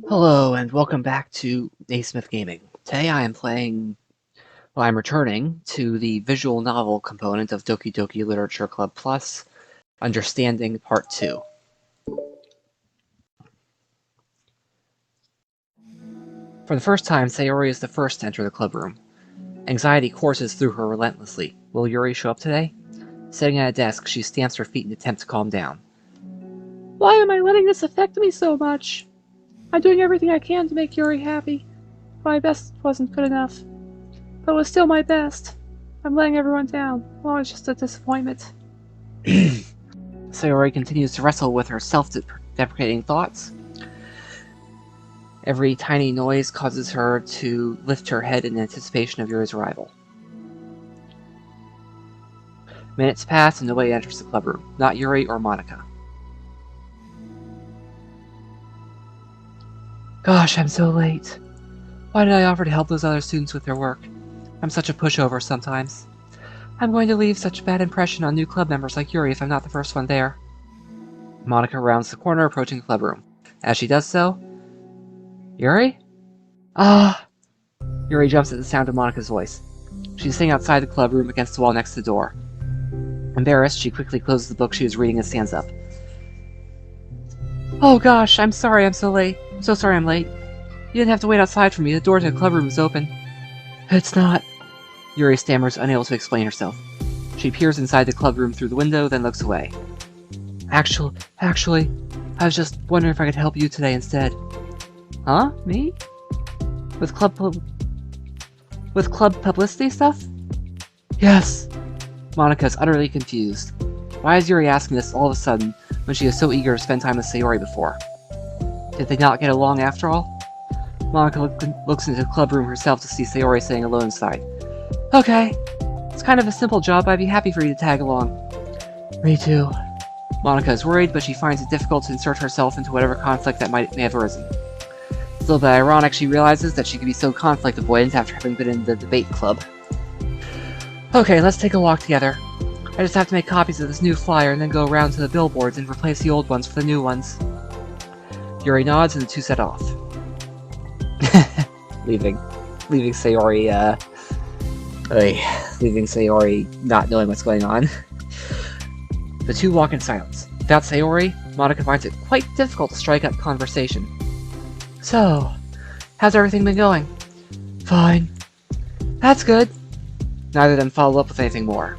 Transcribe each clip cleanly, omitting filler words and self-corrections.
Hello and welcome back to Naysmith Gaming. Today I'm returning to the visual novel component of Doki Doki Literature Club Plus, Understanding Part 2. For the first time, Sayori is the first to enter the club room. Anxiety courses through her relentlessly. Will Yuri show up today? Sitting at a desk, she stamps her feet in an attempt to calm down. Why am I letting this affect me so much? I'm doing everything I can to make Yuri happy. My best wasn't good enough. But it was still my best. I'm letting everyone down. Oh, it's just a disappointment. Sayori continues to wrestle with her self-deprecating thoughts. Every tiny noise causes her to lift her head in anticipation of Yuri's arrival. Minutes pass and nobody enters the clubroom. Not Yuri or Monica. Gosh, I'm so late. Why did I offer to help those other students with their work? I'm such a pushover sometimes. I'm going to leave such a bad impression on new club members like Yuri if I'm not the first one there. Monica rounds the corner, approaching the clubroom. As she does so, Yuri? Ah! Yuri jumps at the sound of Monica's voice. She's sitting outside the clubroom against the wall next to the door. Embarrassed, she quickly closes the book she was reading and stands up. Oh gosh, I'm sorry I'm so late. I'm so sorry I'm late. You didn't have to wait outside for me. The door to the clubroom is open. It's not. Yuri stammers, unable to explain herself. She peers inside the clubroom through the window, then looks away. Actually, I was just wondering if I could help you today instead. Huh? Me? With club publicity stuff? Yes. Monica's utterly confused. Why is Yuri asking this all of a sudden when she was so eager to spend time with Sayori before? Did they not get along after all? Monica looks into the clubroom herself to see Sayori sitting alone inside. Okay. It's kind of a simple job. I'd be happy for you to tag along. Me too. Monica is worried, but she finds it difficult to insert herself into whatever conflict that may have arisen. It's a little bit ironic she realizes that she could be so conflict avoidant after having been in the debate club. Okay, let's take a walk together. I just have to make copies of this new flyer and then go around to the billboards and replace the old ones for the new ones. Yuri nods and the two set off. leaving Sayori, leaving Sayori not knowing what's going on. The two walk in silence. Without Sayori, Monica finds it quite difficult to strike up conversation. So, how's everything been going? Fine. That's good. Neither of them follow up with anything more.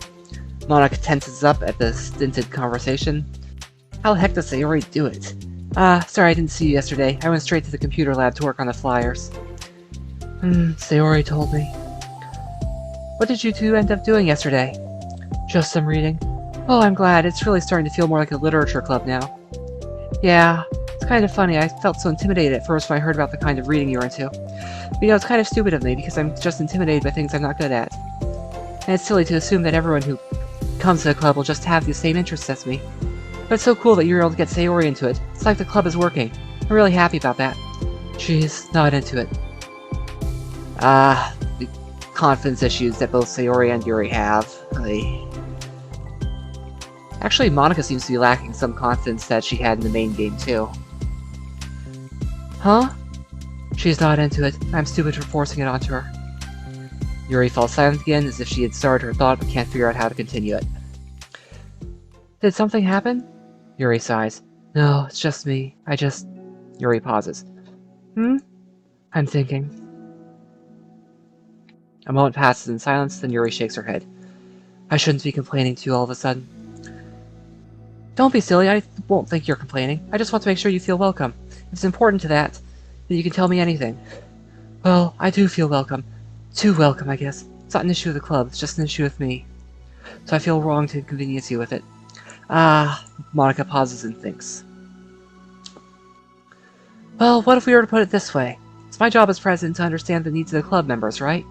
Monica tenses up at the stinted conversation. How the heck does Sayori do it? Sorry I didn't see you yesterday. I went straight to the computer lab to work on the flyers. Sayori told me. What did you two end up doing yesterday? Just some reading. Oh, I'm glad. It's really starting to feel more like a literature club now. Yeah, it's kind of funny. I felt so intimidated at first when I heard about the kind of reading you're into. But it's kind of stupid of me because I'm just intimidated by things I'm not good at. And it's silly to assume that everyone who comes to the club will just have the same interests as me. But it's so cool that you're able to get Sayori into it. It's like the club is working. I'm really happy about that. She's not into it. The confidence issues that both Sayori and Yuri have. Actually, Monica seems to be lacking some confidence that she had in the main game, too. Huh? She's not into it. I'm stupid for forcing it onto her. Yuri falls silent again, as if she had started her thought but can't figure out how to continue it. Did something happen? Yuri sighs. No, it's just me. Yuri pauses. I'm thinking. A moment passes in silence, then Yuri shakes her head. I shouldn't be complaining to you all of a sudden. Don't be silly, I won't think you're complaining. I just want to make sure you feel welcome. If it's important to that, then you can tell me anything. Well, I do feel welcome. Too welcome, I guess. It's not an issue of the club, it's just an issue with me. So I feel wrong to inconvenience you with it. Monica pauses and thinks. Well, what if we were to put it this way? It's my job as president to understand the needs of the club members, right?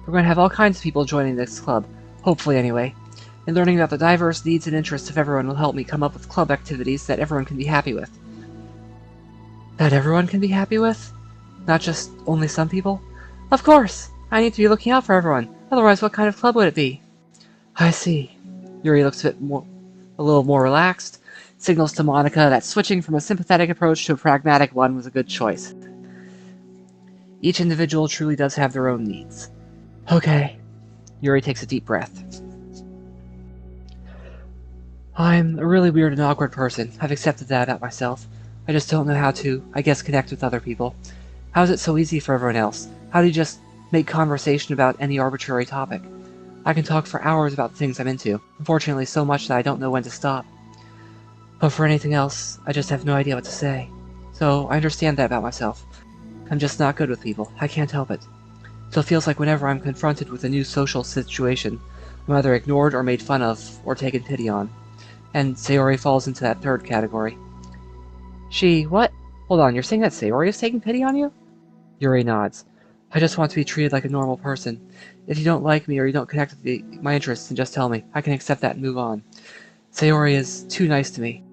We're going to have all kinds of people joining this club, hopefully anyway. And learning about the diverse needs and interests of everyone will help me come up with club activities that everyone can be happy with. That everyone can be happy with? Not just only some people? Of course! I need to be looking out for everyone. Otherwise, what kind of club would it be? I see. Yuri looks a little more relaxed, signals to Monica that switching from a sympathetic approach to a pragmatic one was a good choice. Each individual truly does have their own needs. Okay. Yuri takes a deep breath. I'm a really weird and awkward person. I've accepted that about myself. I just don't know how to, I guess, connect with other people. How is it so easy for everyone else? How do you just make conversation about any arbitrary topic? I can talk for hours about the things I'm into. Unfortunately, so much that I don't know when to stop. But for anything else, I just have no idea what to say. So I understand that about myself. I'm just not good with people. I can't help it. So it feels like whenever I'm confronted with a new social situation, I'm either ignored or made fun of, or taken pity on. And Sayori falls into that third category. What? Hold on, you're saying that Sayori is taking pity on you? Yuri nods. I just want to be treated like a normal person. If you don't like me or you don't connect with my interests, then just tell me. I can accept that and move on. Sayori is too nice to me.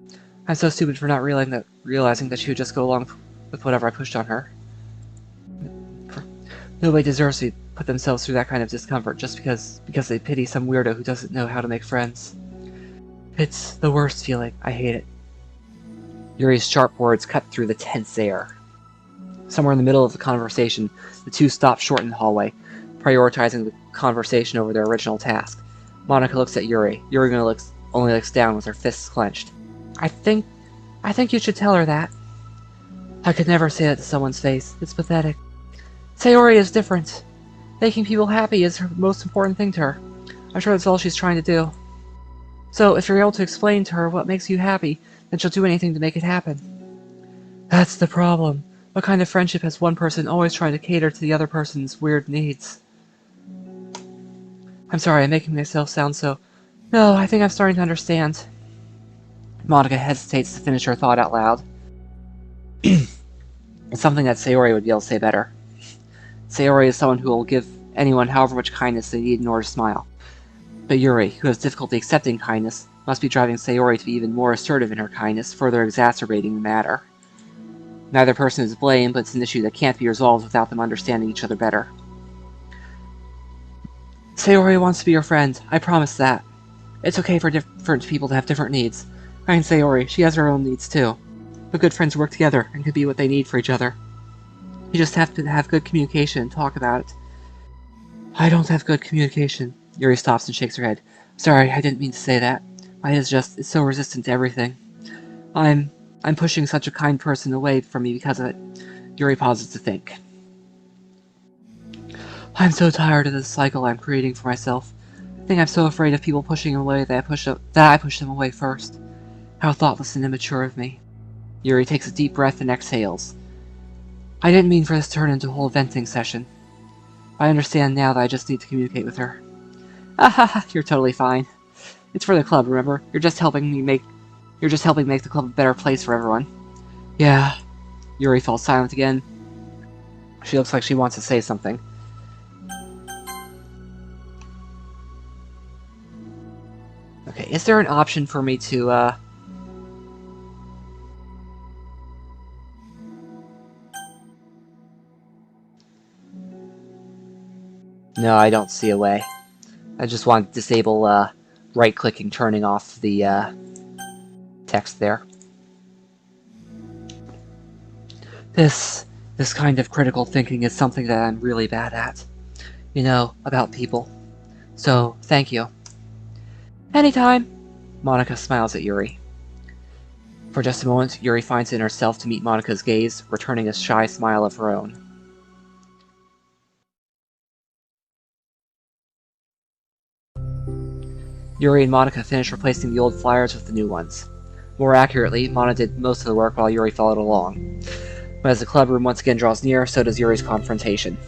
I'm so stupid for not realizing that she would just go along with whatever I pushed on her. Nobody deserves to put themselves through that kind of discomfort just because they pity some weirdo who doesn't know how to make friends. It's the worst feeling. I hate it. Yuri's sharp words cut through the tense air. Somewhere in the middle of the conversation, the two stop short in the hallway, prioritizing the conversation over their original task. Monica looks at Yuri. Yuri only looks down with her fists clenched. I think you should tell her that. I could never say that to someone's face. It's pathetic. Sayori is different. Making people happy is her most important thing to her. I'm sure that's all she's trying to do. So if you're able to explain to her what makes you happy, then she'll do anything to make it happen. That's the problem. What kind of friendship has one person always trying to cater to the other person's weird needs? I'm sorry, I'm making myself sound so... No, I think I'm starting to understand. Monica hesitates to finish her thought out loud. It's something that Sayori would be able to say better. Sayori is someone who will give anyone however much kindness they need in order to smile. But Yuri, who has difficulty accepting kindness, must be driving Sayori to be even more assertive in her kindness, further exacerbating the matter. Neither person is blamed, but it's an issue that can't be resolved without them understanding each other better. Sayori wants to be your friend, I promise that. It's okay for different people to have different needs. I mean Sayori, she has her own needs too. But good friends work together and can be what they need for each other. You just have to have good communication and talk about it. I don't have good communication. Yuri stops and shakes her head. Sorry, I didn't mean to say that. My head is so resistant to everything. I'm pushing such a kind person away from me because of it. Yuri pauses to think. I'm so tired of this cycle I'm creating for myself. I think I'm so afraid of people pushing away that I push them away first. How thoughtless and immature of me. Yuri takes a deep breath and exhales. I didn't mean for this to turn into a whole venting session. I understand now that I just need to communicate with her. Ah, you're totally fine. It's for the club, remember? You're just helping make the club a better place for everyone. Yeah. Yuri falls silent again. She looks like she wants to say something. Okay, is there an option for me to, No, I don't see a way. I just want to disable, right-clicking, turning off the, text there. This kind of critical thinking is something that I'm really bad at. You know, about people. So, thank you. Anytime! Monica smiles at Yuri. For just a moment, Yuri finds it in herself to meet Monica's gaze, returning a shy smile of her own. Yuri and Monica finish replacing the old flyers with the new ones. More accurately, Mona did most of the work while Yuri followed along. But as the club room once again draws near, so does Yuri's confrontation.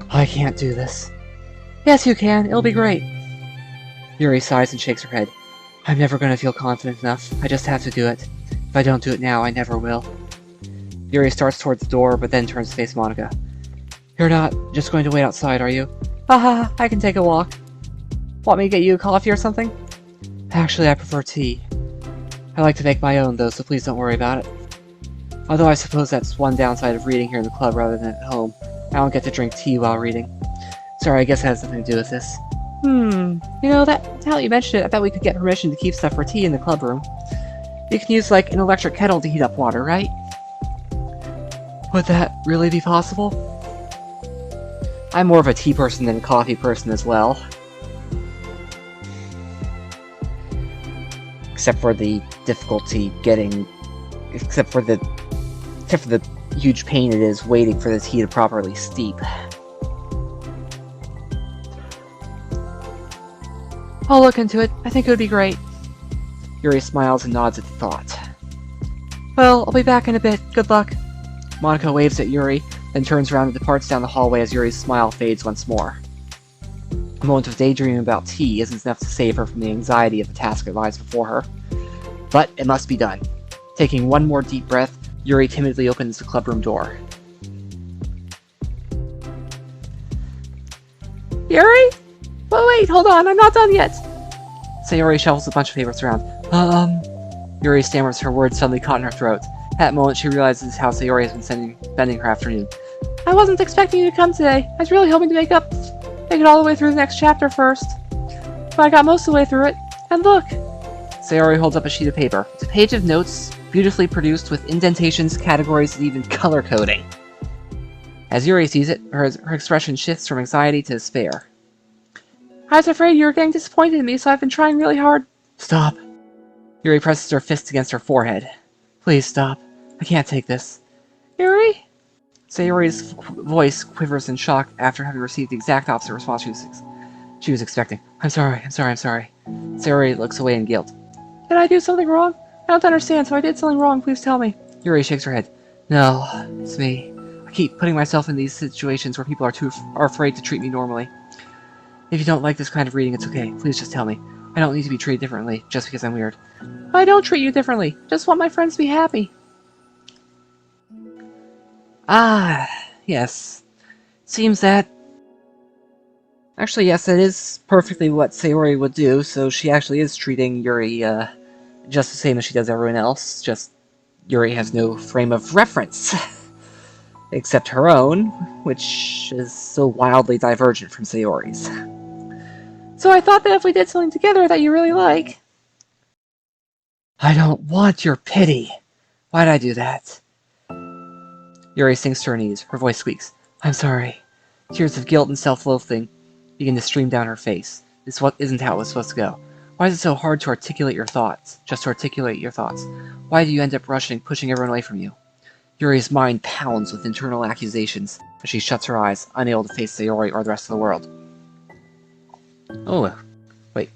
I can't do this. Yes, you can. It'll be great. Yuri sighs and shakes her head. I'm never going to feel confident enough. I just have to do it. If I don't do it now, I never will. Yuri starts towards the door, but then turns to face Monica. You're not just going to wait outside, are you? Haha, I can take a walk. Want me to get you a coffee or something? Actually, I prefer tea. I like to make my own, though, so please don't worry about it. Although I suppose that's one downside of reading here in the club rather than at home. I don't get to drink tea while reading. Sorry, I guess it has nothing to do with this. You know, now that you mentioned it, I bet we could get permission to keep stuff for tea in the club room. You can use, like, an electric kettle to heat up water, right? Would that really be possible? I'm more of a tea person than a coffee person as well. Except for the difficulty getting... Except for the huge pain it is waiting for the tea to properly steep. I'll look into it. I think it would be great. Yuri smiles and nods at the thought. Well, I'll be back in a bit. Good luck. Monica waves at Yuri, then turns around and departs down the hallway as Yuri's smile fades once more. A moment of daydreaming about tea isn't enough to save her from the anxiety of the task that lies before her. But it must be done. Taking one more deep breath, Yuri timidly opens the clubroom door. Yuri? Wait, hold on, I'm not done yet. Sayori shuffles a bunch of papers around. Yuri stammers, her words suddenly caught in her throat. At that moment, she realizes how Sayori has been spending her afternoon. I wasn't expecting you to come today. I was really hoping to make it all the way through the next chapter first. But I got most of the way through it. And look! Sayori holds up a sheet of paper. It's a page of notes, beautifully produced with indentations, categories, and even color coding. As Yuri sees it, her expression shifts from anxiety to despair. I was afraid you were getting disappointed in me, so I've been trying really hard. Stop. Yuri presses her fist against her forehead. Please stop. I can't take this. Yuri? Sayori's voice quivers in shock after having received the exact opposite response she was expecting. I'm sorry. Sayori looks away in guilt. Did I do something wrong? I don't understand, so I did something wrong. Please tell me. Yuri shakes her head. No, it's me. I keep putting myself in these situations where people are afraid to treat me normally. If you don't like this kind of reading, it's okay. Please just tell me. I don't need to be treated differently just because I'm weird. I don't treat you differently. Just want my friends to be happy. Ah, yes. Seems that... Actually, yes, that is perfectly what Sayori would do, so she actually is treating Yuri, just the same as she does everyone else, just Yuri has no frame of reference. Except her own, which is so wildly divergent from Sayori's. So I thought that if we did something together that you really like... I don't want your pity. Why'd I do that? Yuri sinks to her knees. Her voice squeaks. I'm sorry. Tears of guilt and self-loathing begin to stream down her face. This isn't how it was supposed to go. Why is it so hard to articulate your thoughts? Just to articulate your thoughts. Why do you end up rushing, pushing everyone away from you? Yuri's mind pounds with internal accusations as she shuts her eyes, unable to face Sayori or the rest of the world. Oh, wait.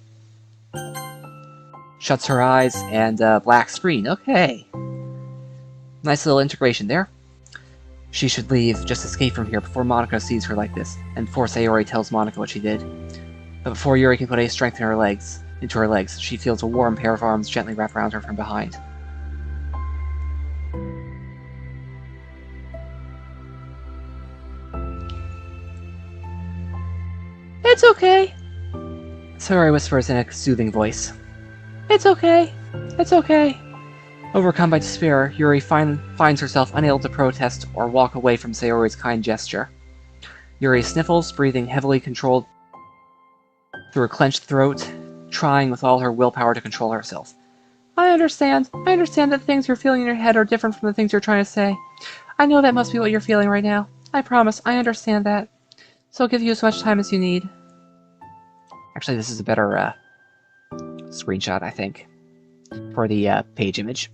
Shuts her eyes and black screen. Okay. Nice little integration there. She should leave, just escape from here before Monica sees her like this, and before Sayori tells Monica what she did. But before Yuri can put any strength into her legs, she feels a warm pair of arms gently wrap around her from behind. It's okay. Sayori whispers in a soothing voice. It's okay. It's okay. Overcome by despair, Yuri finds herself unable to protest or walk away from Sayori's kind gesture. Yuri sniffles, breathing heavily controlled through her clenched throat, trying with all her willpower to control herself. I understand. I understand that the things you're feeling in your head are different from the things you're trying to say. I know that must be what you're feeling right now. I promise, I understand that. So I'll give you as much time as you need. Actually, this is a better screenshot, I think, for the page image.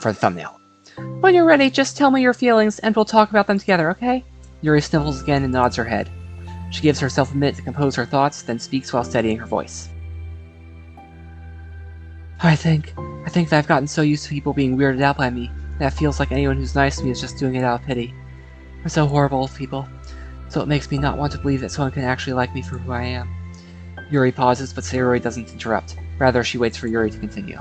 For the thumbnail. When you're ready, just tell me your feelings and we'll talk about them together, okay? Yuri sniffles again and nods her head. She gives herself a minute to compose her thoughts, then speaks while steadying her voice. I think that I've gotten so used to people being weirded out by me that it feels like anyone who's nice to me is just doing it out of pity. I'm so horrible with people, so it makes me not want to believe that someone can actually like me for who I am. Yuri pauses, but Sayori doesn't interrupt. Rather, she waits for Yuri to continue.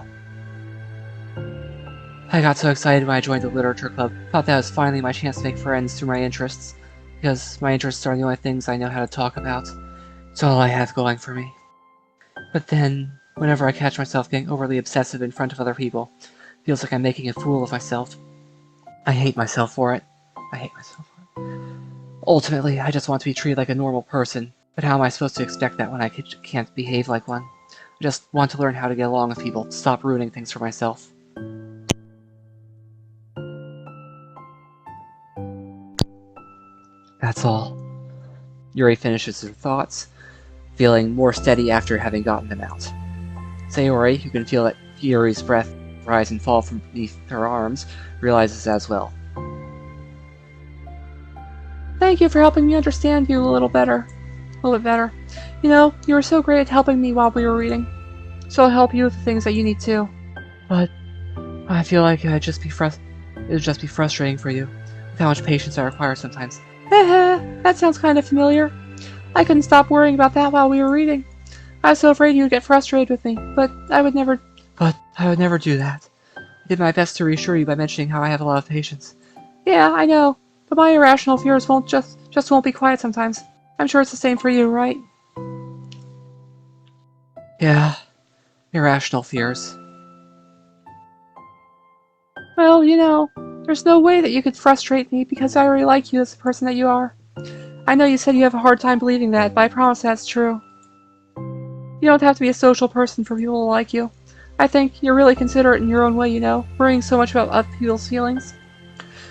I got so excited when I joined the literature club, thought that was finally my chance to make friends through my interests, because my interests are the only things I know how to talk about. It's all I have going for me. But then, whenever I catch myself getting overly obsessive in front of other people, it feels like I'm making a fool of myself. I hate myself for it. Ultimately, I just want to be treated like a normal person, but how am I supposed to expect that when I can't behave like one? I just want to learn how to get along with people, stop ruining things for myself. That's all. Yuri finishes her thoughts, feeling more steady after having gotten them out. Sayori, who can feel that Yuri's breath rise and fall from beneath her arms, realizes as well. Thank you for helping me understand you a little bit better. You know, you were so great at helping me while we were reading. So I'll help you with the things that you need too. But I feel like it would just be frustrating for you, with how much patience I require sometimes. That sounds kind of familiar. I couldn't stop worrying about that while we were reading. I was so afraid you would get frustrated with me, but I would never do that. I did my best to reassure you by mentioning how I have a lot of patience. Yeah, I know. But my irrational fears won't won't be quiet sometimes. I'm sure it's the same for you, right? Yeah, irrational fears. Well, you know, there's no way that you could frustrate me because I already like you as the person that you are. I know you said you have a hard time believing that, but I promise that's true. You don't have to be a social person for people to like you. I think you're really considerate in your own way, you know, worrying so much about other people's feelings.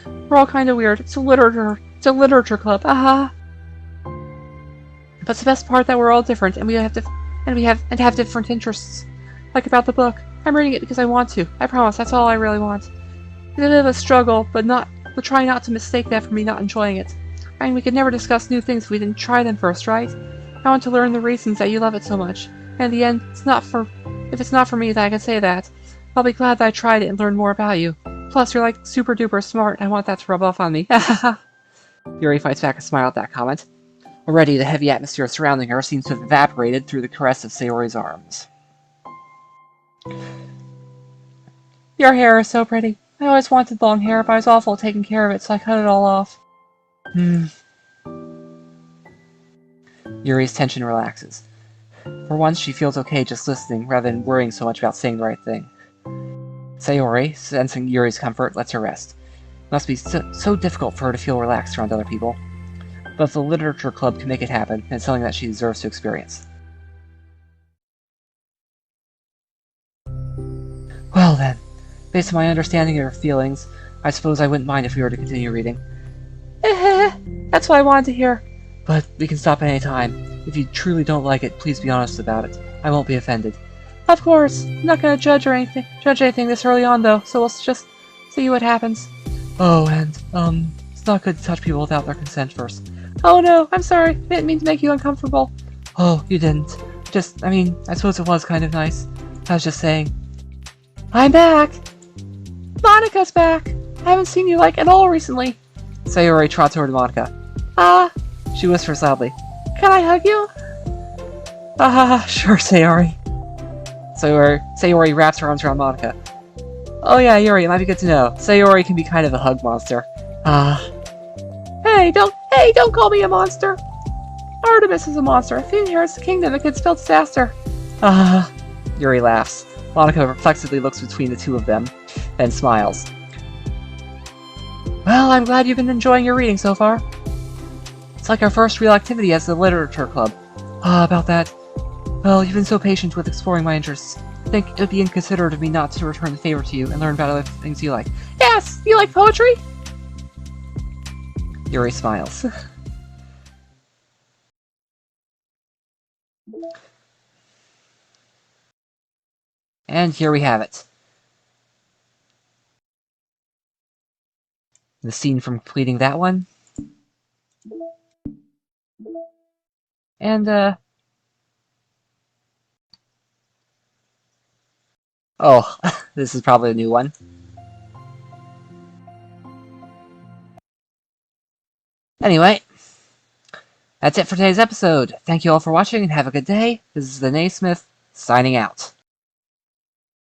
We're all kind of weird. It's a literature club. Aha. But it's the best part that we're all different, and have different interests. Like about the book. I'm reading it because I want to. I promise. That's all I really want. It's a bit of a struggle, but try not to mistake that for me not enjoying it. I mean, we could never discuss new things if we didn't try them first, right? I want to learn the reasons that you love it so much. And in the end, if it's not for me, then I can say that. I'll be glad that I tried it and learned more about you. Plus, you're like super duper smart, and I want that to rub off on me. Yuri fights back a smile at that comment. Already, the heavy atmosphere surrounding her seems to have evaporated through the caress of Sayori's arms. Your hair is so pretty. I always wanted long hair, but I was awful at taking care of it, so I cut it all off. Yuri's tension relaxes. For once, she feels okay just listening, rather than worrying so much about saying the right thing. Sayori, sensing Yuri's comfort, lets her rest. It must be so difficult for her to feel relaxed around other people. But if the literature club can make it happen, then it's something that she deserves to experience. Well then, based on my understanding of her feelings, I suppose I wouldn't mind if we were to continue reading. That's what I wanted to hear. But we can stop at any time. If you truly don't like it, please be honest about it. I won't be offended. Of course. I'm not gonna judge anything this early on, though, so we'll just see what happens. Oh, and, it's not good to touch people without their consent first. Oh no, I'm sorry. I didn't mean to make you uncomfortable. Oh, you didn't. I suppose it was kind of nice. I was just saying. I'm back! Monica's back! I haven't seen you, at all recently. Sayori trots over to Monica. She whispers loudly. Can I hug you? Sure, Sayori. Sayori wraps her arms around Monica. Oh yeah, Yuri, it might be good to know. Sayori can be kind of a hug monster. Hey, don't call me a monster! Artemis is a monster. If he inherits the kingdom, it could spell disaster. Yuri laughs. Monica reflexively looks between the two of them, then smiles. Well, I'm glad you've been enjoying your reading so far. It's like our first real activity as the literature club. About that. Well, you've been so patient with exploring my interests. I think it would be inconsiderate of me not to return the favor to you and learn about other things you like. Yes! You like poetry? Yuri smiles. And here we have it. The scene from completing that one. And, oh, this is probably a new one. Anyway, that's it for today's episode. Thank you all for watching and have a good day. This is the Naysmith, signing out.